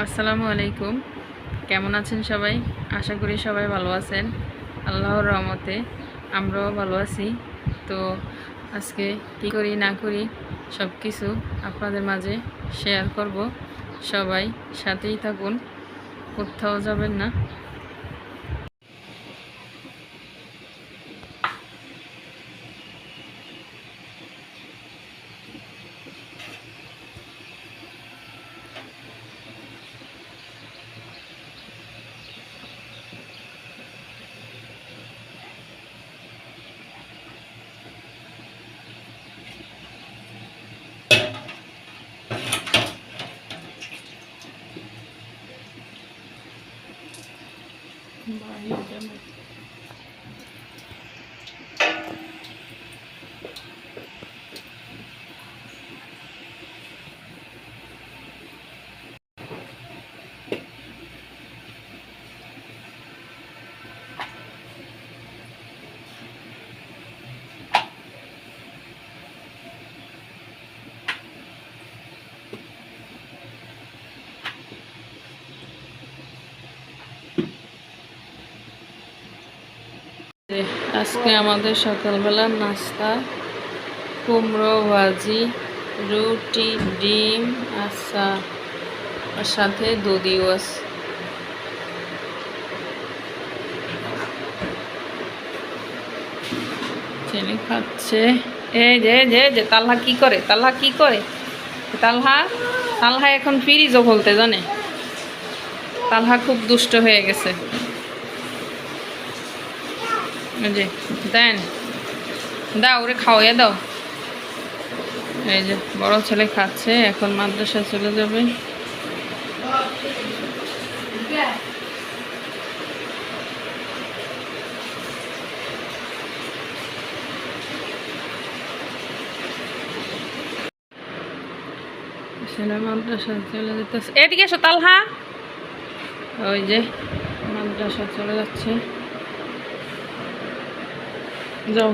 আসসালামু আলাইকুম। কেমন আছেন সবাই? আশা করি সবাই ভালো আছেন। আল্লাহর রহমতে আমরাও ভালো আছি। তো আজকে কী করি না করি সব কিছু আপনাদের মাঝে শেয়ার করব। সবাই সাথেই থাকুন, কোথাও যাবেন না। আজকে আমাদের সকালবেলার নাস্তা কুমড়ো ভাজি, রুটি, ডিম আর সাথে দুধিও আছে। ছেলে খাচ্ছে। এই যে যে যে তালহা কি করে, তালহা এখন ফ্রিজও খুলতে জানে। তালহা খুব দুষ্ট হয়ে গেছে। যে দেন, দাও ওরে খাওয়াইয়া দাও। এই যে বড় ছেলে খাচ্ছে, এখন মাদ্রাসায় চলে যাবে। ছেলে মাদ্রাসায় চলে যেতেছে। এদিকে এসো তালহা। ওই যে মাদ্রাসা চলে যাচ্ছে। যাও।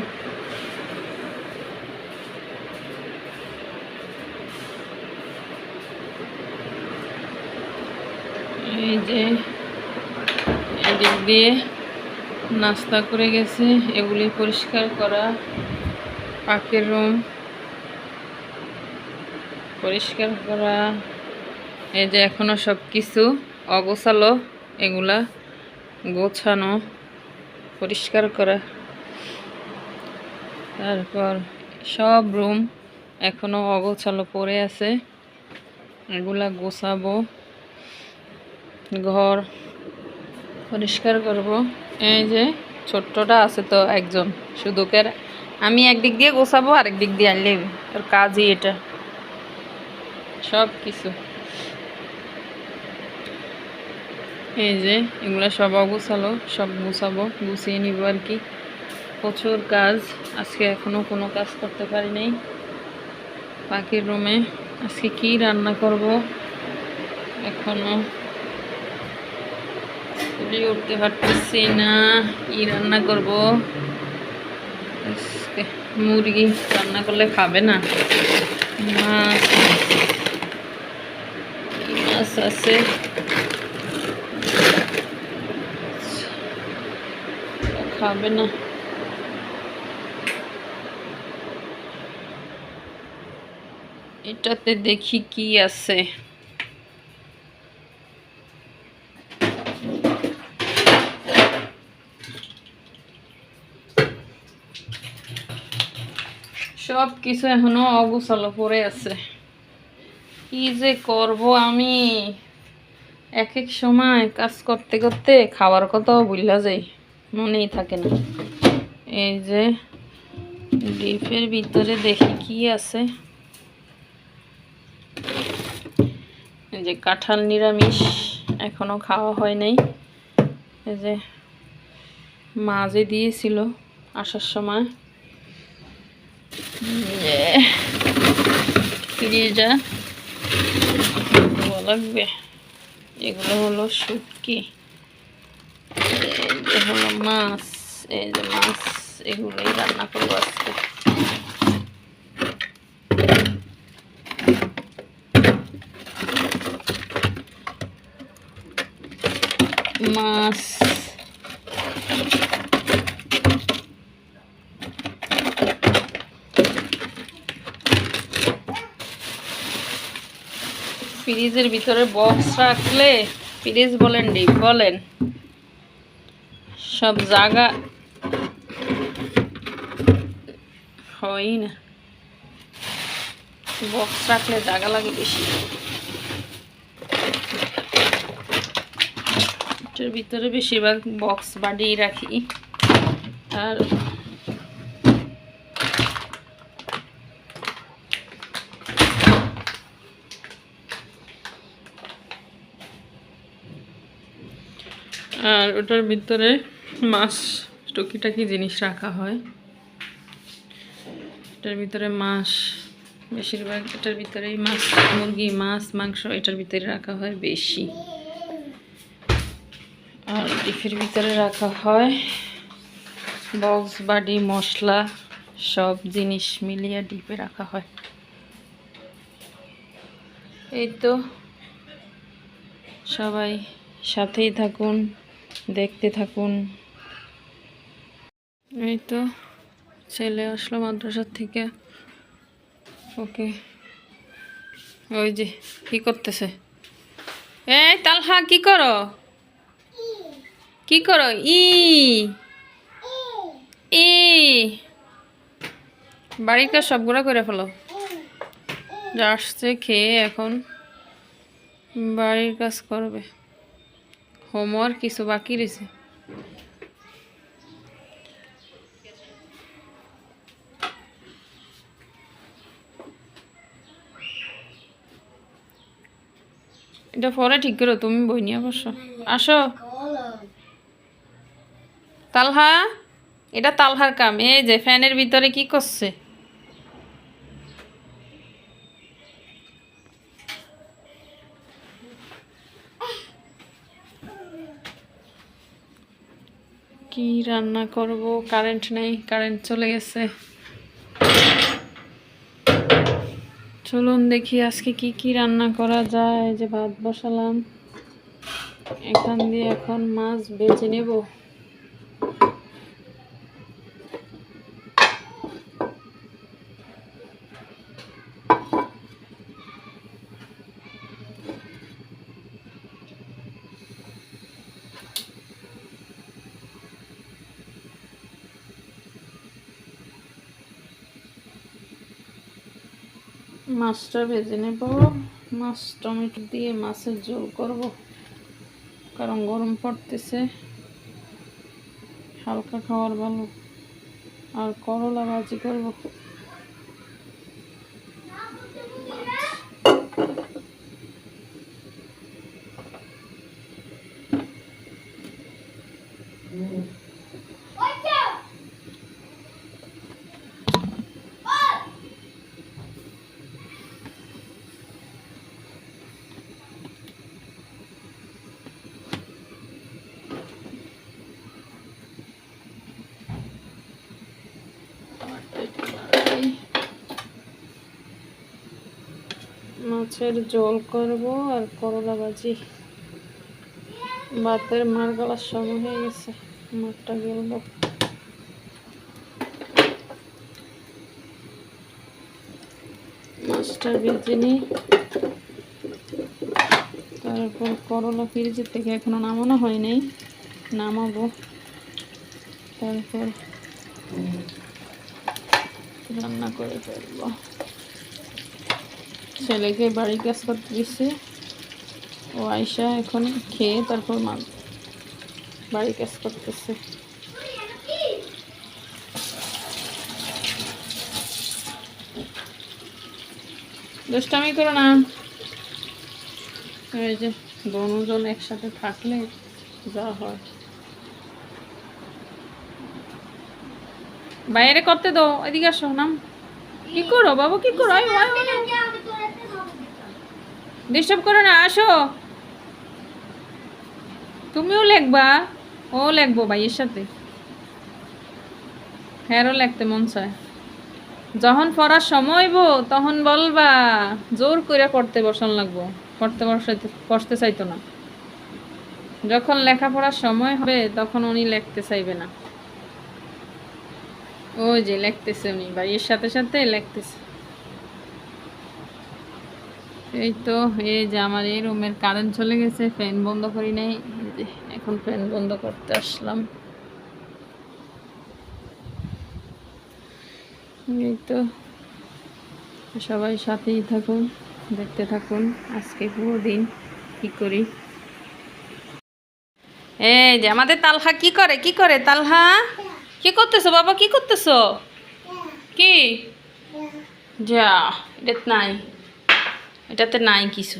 এই যে এদিক দিয়ে নাস্তা করে গেছে, এগুলি পরিষ্কার করা, পাখির রুম পরিষ্কার করা। এই যে এখনো সব কিছু অগোছালো, এগুলা গোছানো পরিষ্কার করা। তারপর সব রুম এখনো অগোছালো পড়ে আছে, এগুলা গোছাবো, ঘর পরিষ্কার করব। এই যে ছোট্টটা আছে তো একজন, শুধু আমি একদিক দিয়ে গোছাবো, আরেক দিক দিয়ে আনলে ওর কাজই এটা। সব কিছু এই যে এগুলা সব অগোছালো, সব গুছাবো, গুছিয়ে নিব আর কি। প্রচুর কাজ আজকে, এখনো কোনো কাজ করতে পারি নাই। পাখির রুমে আজকে কি রান্না করব এখনো উঠতে পারতেছি না। কি রান্না করব আজকে? মুরগি রান্না করলে খাবে না। মাছ মাছ আছে, খাবে না। এটাতে দেখি কি আছে। সব কিছু এখনো অগোছালো পড়ে আছে। কি যে করব আমি, এক এক সময় কাজ করতে করতে খাওয়ার কথাও ভুলা যাই, মনেই থাকে না। এই যে ডিপের ভিতরে দেখি কি আছে। এই যে কাঁঠাল নিরামিষ, এখনো খাওয়া হয় নাই। এই যে মাঝে দিয়েছিল আসার সময়, ফ্রিজা লাগবে। এগুলো হলো শুটকি, এই হলো মাছ। এই যে মাছ, এগুলোই রান্না করবো আজকে। মাছ, ফ্রিজের ভিতরে বক্স রাখলে, ফ্রিজ বলেন ডিপ বলেন, সব জায়গা হয় না, বক্স রাখলে জায়গা লাগে বেশি। এটার ভিতরে বেশিরভাগ বক্স বাড়িয়ে রাখি। আর আর ওটার ভিতরে মাছ টুকিটাকি জিনিস রাখা হয়। এটার ভিতরে মাছ বেশিরভাগ, এটার ভিতরেই মাছ, মুরগি, মাছ, মাংস এটার ভিতরে রাখা হয় বেশি। আর ডিপের ভিতরে রাখা হয় বক্স বাড়ি, মশলা, সব জিনিস মিলিয়ে ডিপে রাখা হয়। এই তো, সবাই সাথেই থাকুন, দেখতে থাকুন। এই তো ছেলে আসলো মাদ্রাসার থেকে, ওকে ওই যে কি করতেছে, এই তালহা কি করো, কি করো, ই ই বাড়ির কাজ সবগুলো করে ফেলো। আসছে খেয়ে এখন বাড়ির কাজ করবে, হোমওয়ার্ক কিছু বাকি রয়েছে। এটা পরে ঠিক করো, তুমি বই নিয়ে বসো। আসো তালহা, এটা তালহার কাম। এই যে ফ্যানের ভিতরে কি করছে, কি রান্না করব, কারেন্ট নেই, কারেন্ট চলে গেছে। চলুন দেখি আজকে কি কি রান্না করা যায়। যে ভাত বসালাম, এখান দিয়ে এখন মাছ বেছে নেব। মাছটা ভেজে নেব, মাছ টমেটো দিয়ে মাছের ঝোল করব, কারণ গরম পড়তেছে, হালকা খাবার ভালো। আর করলা ভাজি করব। মাছের ঝোল করব আর করলা ভাজি। ভাতের মার গলার সময় হয়ে গেছে, মাছটা গেলব। মাছটা ভেজে নিই, তারপর করলা ফ্রিজের থেকে এখনো নামানো হয় নাই, নামাবো। তারপর রান্না করে ফেলবো। ছেলেকে বাড়ির কাজ করতে দিচ্ছে, ও আয়সা এখন খেয়ে তারপর মা বাড়ির কাজ করতেছে। দুষ্টামি করো না। এই যে দুজন একসাথে থাকলে যা হয়। বাইরে করতে দাও, এদিকে আসো। নাম কি করো বাবু, কি করো, ডিস্টার্ব করো না, আসো। তুমিও লেখবা, ও লেখবো ভাইয়ের সাথে, হ্যারও লেখতে মন চায়। যখন পড়ার সময় হইব তখন বলবা, জোর করে পড়তে বসান লাগবো, পড়তে চাইতো না। যখন লেখাপড়ার সময় হবে তখন উনি লিখতে চাইবে না। ওই যে লিখতেছে, উনি ভাইয়ের সাথে সাথে লিখতেছে। এই তো, এই যে আমার এই রুমের কারেন্ট চলে গেছে, ফ্যান বন্ধ করি নাই, এখন ফ্যান বন্ধ করতে আসলাম। এই তো, সবাই সাথেই থাকুন, দেখতে থাকুন আজকে পুরো দিন কি করি। এই যে আমাদের তালহা কি করে, কি করে তালহা, কি করতেছো বাবা, কি করতেছো, কি যা, এটাতে নাই, এটাতে নাই কিছু,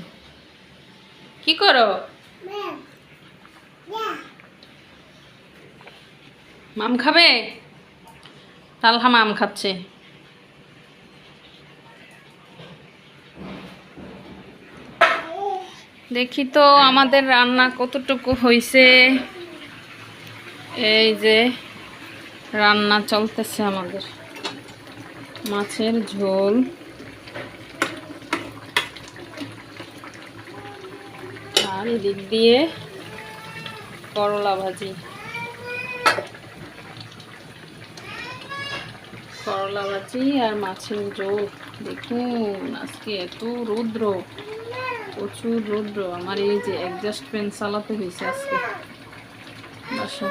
কি করো, মাম খাবে, তালহা মাম খাচ্ছে। দেখি তো আমাদের রান্না কতটুকু হয়েছে। এই যে রান্না চলতেছে আমাদের, মাছের ঝোল, আর এদিক দিয়ে করলা ভাজি, করলা ভাজি আর মাছের ঝোল। দেখুন আজকে এত রৌদ্র, প্রচুর রৌদ্র। আমার এই যে অ্যাডজাস্ট ফ্যান চালাতে হয়েছে আজকে বাসা,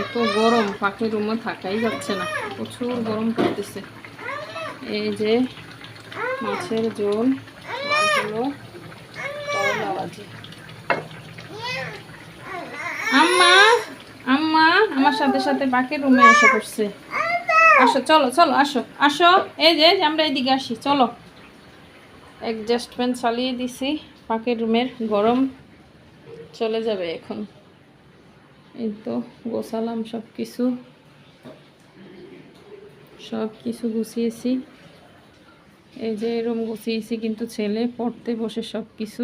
এত গরম, পাখির রুমে থাকাই যাচ্ছে না, প্রচুর গরম পড়তেছে। এই যে মাছের ঝোল আর হলো করলা ভাজি। আম্মা, আম্মা আমার সাথে সাথে পাখির রুমে এসে পড়ছে। আসো, চলো চলো, আসো আসো, এই যে আমরা এইদিকে আসি, চলো। অ্যাডজাস্ট ফ্যান চালিয়ে দিছি, পাখির রুমের গরম চলে যাবে এখন। এই তো গোছালাম সব কিছু, সব কিছু গুছিয়েছি। এই যে রুম গুছিয়েছি, কিন্তু ছেলে পড়তে বসে সব কিছু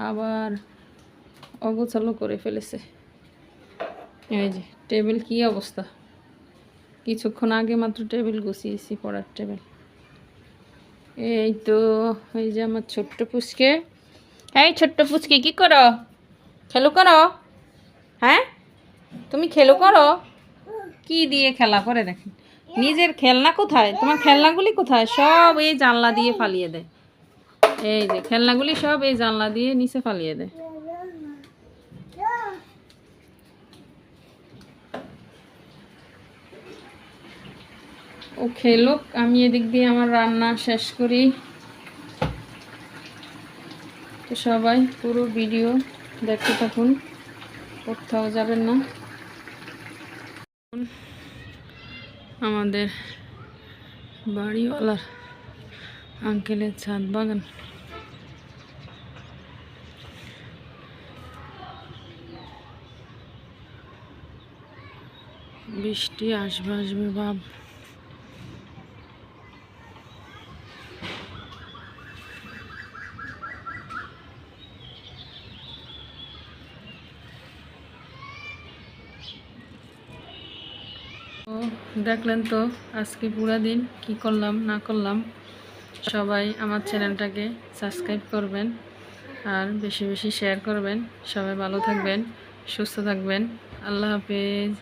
আবার অগোছালো করে ফেলেছে। এই যে টেবিল কি অবস্থা, কিছুক্ষণ আগে মাত্র টেবিল গুছিয়েছি, পড়ার টেবিল। এই তো, এই যে আমার ছোট্ট পুচকে। এই ছোট্ট পুচকে কি করো, খেলো করো, হ্যাঁ তুমি খেলো করো, কি দিয়ে খেলা করে দেখেন, নিজের খেলনা কোথায়, তোমার খেলনাগুলি কোথায়, সব এই জানলা দিয়ে ফালিয়ে দেয়। এই যে খেলনাগুলি সব এই জানলা দিয়ে নিচে ফালিয়ে দেয়। ও খেলুক, আমি এদিক দিয়ে আমার রান্না শেষ করি। তো সবাই পুরো ভিডিও দেখতে থাকুন, কোথাও যাবেন না। আমাদের বাড়িওয়ালার আঙ্কেলের ছাদ বাগান, বৃষ্টি আসবে আসবে ভাব। তো দেখলেন তো আজকে পুরা দিন কি করলাম না করলাম। সবাই আমার চ্যানেলটাকে সাবস্ক্রাইব করবেন আর বেশি বেশি শেয়ার করবেন। সবাই ভালো থাকবেন, সুস্থ থাকবেন। আল্লাহ হাফেজ।